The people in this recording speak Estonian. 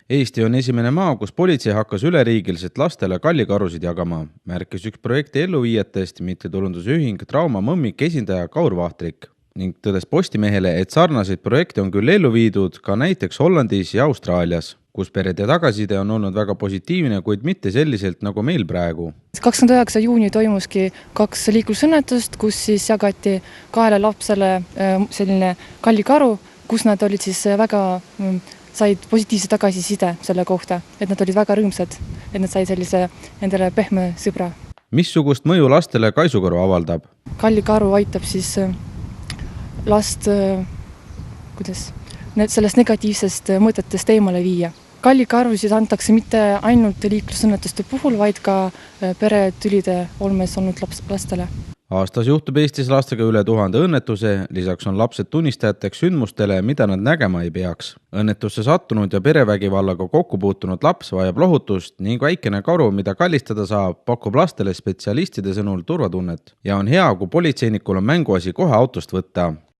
Eesti on esimene maa, kus politsei hakkas üleriigiliselt lastele kallikarusid jagama, märkis üks projekti elluviijatest mittetulundusühing Trauma Mõmmik esindaja Kaur Vahtrik ning tõdes Postimehele, et sarnaseid projekte on küll ellu viidud ka näiteks Hollandis ja Austraalias, kus perede tagasiside on olnud väga positiivne, kuid mitte selliselt nagu meil praegu. 29. juuni toimuski 2 liiklusõnnetust, kus siis jagati 2 lapsele selline kallikaru, kus nad olid siis said positiivse tagasiside selle kohta, et nad olid väga rõõmsad, et nad said sellise endale pehme sõbra. Missugust mõju lastele kaisukaru avaldab? Kallikaru aitab siis last sellest negatiivsest mõtetest eemale viia. Kallikarusid antakse mitte ainult liiklusõnnetuste puhul, vaid ka peretülide olmes olnud lastele. Aastas juhtub Eestis lastega üle 1000 õnnetuse, lisaks on lapsed tunnistajateks sündmustele, mida nad nägema ei peaks. Õnnetusse sattunud ja perevägivallaga kokku puutunud laps vajab lohutust ning väikene karu, mida kallistada saab, pakub lastele spetsialistide sõnul turvatunnet ja on hea, kui politseinikul on mänguasi kohe autost võtta.